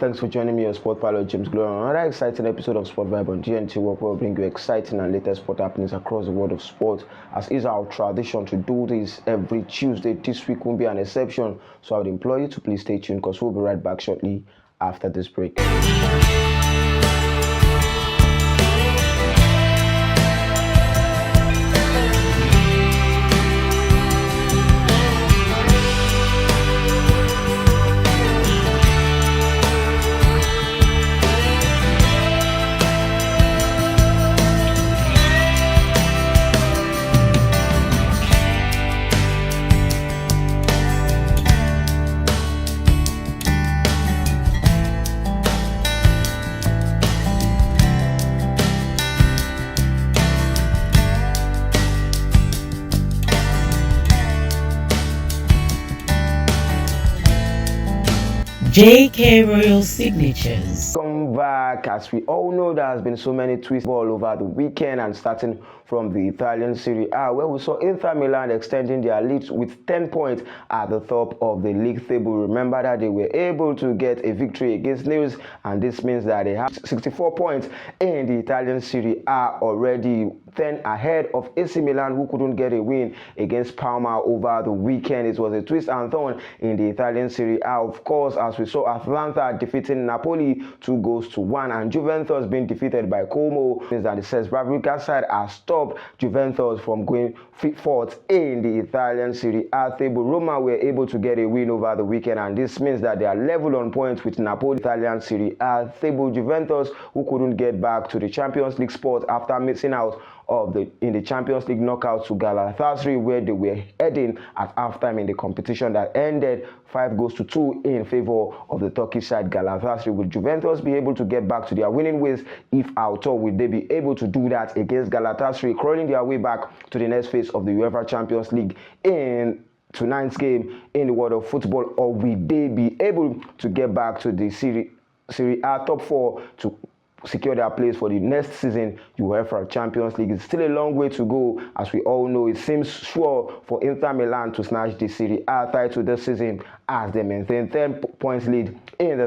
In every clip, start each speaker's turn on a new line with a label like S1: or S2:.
S1: and thanks for joining me on Sport Pilot James Glory on another exciting episode of Sport Vibe on GNT, where we'll bring you exciting and latest sport happenings across the world of sport. As is our tradition to do this every Tuesday, this week won't be an exception. So I would implore you to please stay tuned because we'll be right back shortly after this break.
S2: JK Royal Signatures.
S1: Come back. As we all know, there has been so many twists all over the weekend, and starting from the Italian Serie A, where we saw Inter Milan extending their lead with 10 points at the top of the league table. Remember that they were able to get a victory against Nice, and this means that they have 64 points in the Italian Serie A already, 10 ahead of AC Milan, who couldn't get a win against Parma over the weekend. It was a twist and turn in the Italian Serie A, of course, as we saw Atalanta defeating Napoli 2-1, and Juventus being defeated by Como. Means that the Sesbravika side has stopped Juventus from going fourth in the Italian Serie A table. Roma were able to get a win over the weekend, and this means that they are level on points with Napoli. Italian Serie A table, Juventus, who couldn't get back to the Champions League spot after missing out in the Champions League knockout to Galatasaray, where they were heading at halftime in the competition that ended 5-2 in favor of the Turkish side Galatasaray. Will Juventus be able to get back to their winning ways? If at all, will they be able to do that against Galatasaray, crawling their way back to the next phase of the UEFA Champions League in tonight's game in the world of football, or will they be able to get back to the Serie A top 4 to secure their place for the next season UEFA Champions League? It's still a long way to go. As we all know, it seems sure for Inter Milan to snatch the Serie A title this season, as they maintain 10 points lead at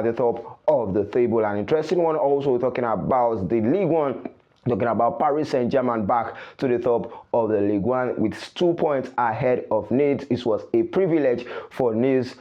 S1: the top of the table. An interesting one also, talking about the League One, talking about Paris Saint-Germain back to the top of the League One with 2 points ahead of Nice. It was a privilege for Nice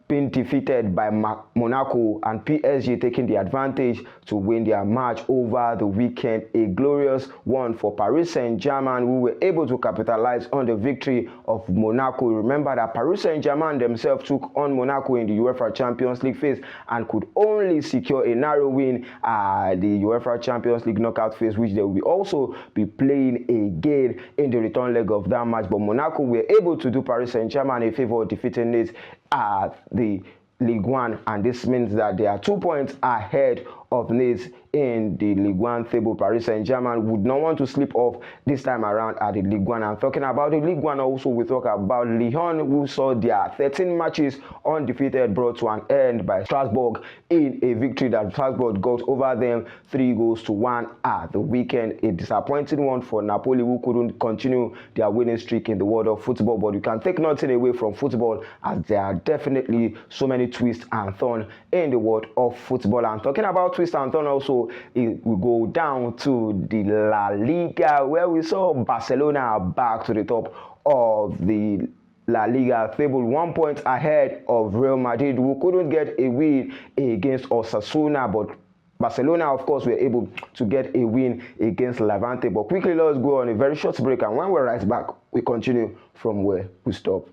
S1: being defeated by Monaco, and PSG taking the advantage to win their match over the weekend. A glorious one for Paris Saint-Germain, who were able to capitalize on the victory of Monaco. Remember that Paris Saint-Germain themselves took on Monaco in the UEFA Champions League phase and could only secure a narrow win at the UEFA Champions League knockout phase, which they will also be playing again in the return leg of that match. But Monaco were able to do Paris Saint-Germain a favor of defeating it at the League One, and this means that they are 2 points ahead of Nice in the League One table. Paris Saint-Germain would not want to slip off this time around at the League One. And talking about the League One also, we talk about Lyon, who saw their 13 matches undefeated brought to an end by Strasbourg in a victory that Strasbourg got over them 3-1 at the weekend. A disappointing one for Napoli, who couldn't continue their winning streak in the world of football. But you can take nothing away from football, as there are definitely so many twists and turns in the world of football. And talking about twist and turn also, we go down to the La Liga, where we saw Barcelona back to the top of the La Liga table, 1 point ahead of Real Madrid, who couldn't get a win against Osasuna. But Barcelona, of course, were able to get a win against Levante. But quickly, let's go on a very short break, and when we're right back, we continue from where we stopped.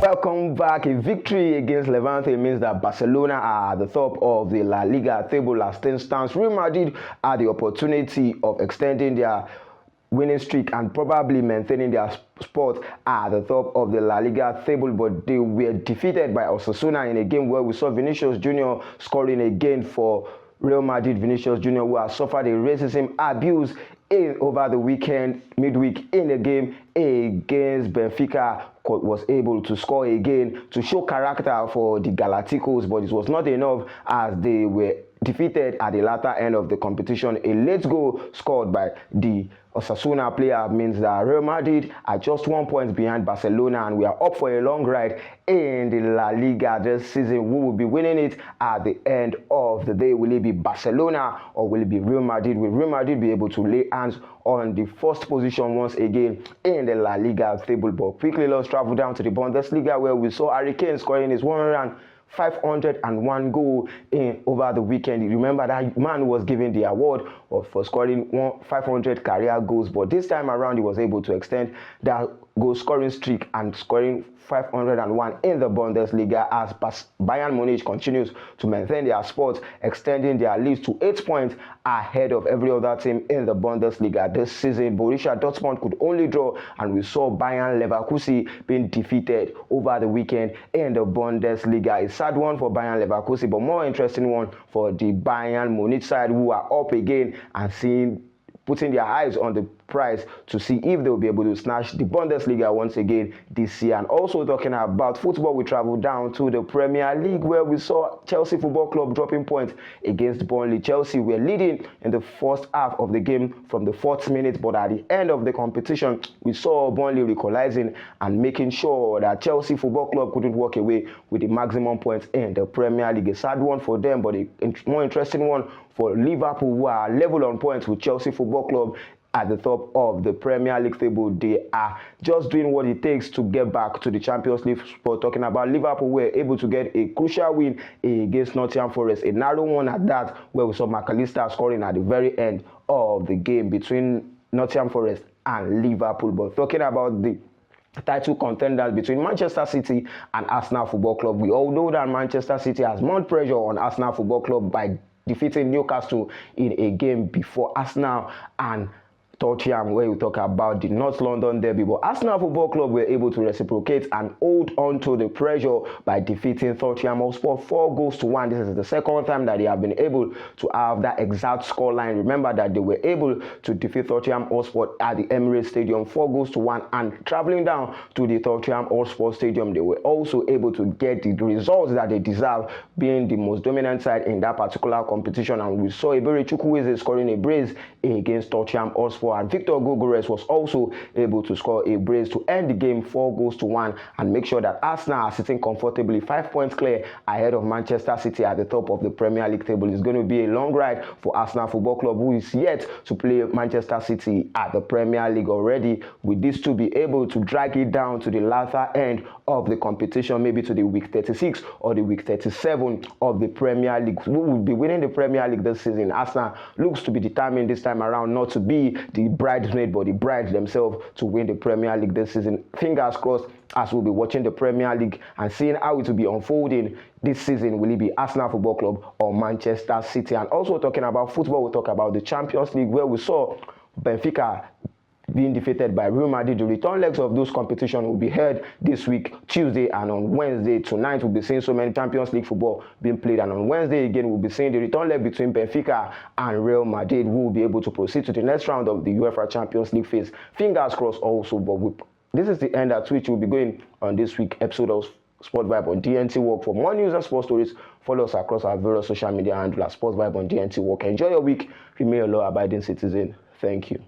S1: Welcome back. A victory against Levante means that Barcelona are at the top of the La Liga table as things stands. Real Madrid had the opportunity of extending their winning streak and probably maintaining their spot at the top of the La Liga table, but they were defeated by Osasuna in a game where we saw Vinicius Jr. scoring again for Real Madrid. Vinicius Jr., who has suffered a racism abuse over the weekend, midweek, in a game against Benfica, was able to score again to show character for the Galacticos, but it was not enough as they were defeated at the latter end of the competition. A late goal scored by the Osasuna player means that Real Madrid are just 1 point behind Barcelona, and we are up for a long ride in the La Liga this season. Who will be winning it at the end of the day? Will it be Barcelona or will it be Real Madrid? Will Real Madrid be able to lay hands on the first position once again in the La Liga table? But quickly, let's travel down to the Bundesliga, where we saw Harry Kane scoring his 501 goal in over the weekend. You remember that man was given the award for scoring 500 career goals, but this time around he was able to extend that goal scoring streak and scoring 501 in the Bundesliga as Bayern Munich continues to maintain their spot, extending their lead to 8 points ahead of every other team in the Bundesliga this season. Borussia Dortmund could only draw, and we saw Bayern Leverkusen being defeated over the weekend in the Bundesliga. A sad one for Bayern Leverkusen, but more interesting one for the Bayern Munich side, who are up again and putting their eyes on the prize to see if they will be able to snatch the Bundesliga once again this year. And also talking about football, we travel down to the Premier League, where we saw Chelsea Football Club dropping points against Burnley. Chelsea were leading in the first half of the game from the 4th minute, but at the end of the competition, we saw Burnley equalizing and making sure that Chelsea Football Club couldn't walk away with the maximum points in the Premier League. A sad one for them, but a more interesting one for Liverpool, who are level on points with Chelsea Football Club at the top of the Premier League table. They are just doing what it takes to get back to the Champions League spot. Talking about Liverpool, were able to get a crucial win against Nottingham Forest, a narrow one at that, where we saw McAllister scoring at the very end of the game between Nottingham Forest and Liverpool. But talking about the title contenders between Manchester City and Arsenal Football Club, we all know that Manchester City has mounted pressure on Arsenal Football Club by defeating Newcastle in a game before Arsenal and Tottenham, where we talk about the North London derby. But Arsenal Football Club were able to reciprocate and hold on to the pressure by defeating Tottenham Hotspur 4-1. This is the second time that they have been able to have that exact scoreline. Remember that they were able to defeat Tottenham Hotspur at the Emirates Stadium 4-1, and traveling down to the Tottenham Hotspur Stadium, they were also able to get the results that they deserve, being the most dominant side in that particular competition. And we saw Ebere Chukwueze scoring a brace against Tottenham Hotspur, and Victor Gogores was also able to score a brace to end the game 4-1 and make sure that Arsenal are sitting comfortably 5 points clear ahead of Manchester City at the top of the Premier League table. It's going to be a long ride for Arsenal Football Club, who is yet to play Manchester City at the Premier League already. With these two be able to drag it down to the latter end of the competition, maybe to the week 36 or the week 37 of the Premier League. Who will be winning the Premier League this season? Arsenal looks to be determined this time around not to be the bridesmaid, but the bride themselves to win the Premier League this season. Fingers crossed as we'll be watching the Premier League and seeing how it will be unfolding this season. Will it be Arsenal Football Club or Manchester City? And also talking about football, we'll talk about the Champions League, where we saw Benfica being defeated by Real Madrid. The return legs of those competitions will be held this week, Tuesday and on Wednesday. Tonight we'll be seeing so many Champions League football being played, and on Wednesday again we'll be seeing the return leg between Benfica and Real Madrid, who will be able to proceed to the next round of the UEFA Champions League phase. Fingers crossed also, but this is the end at which we'll be going on this week's episode of Sports Vibe on DNT Work. For more news and sports stories, follow us across our various social media handles at Sports Vibe on DNT Work. Enjoy your week. Remain a law-abiding citizen. Thank you.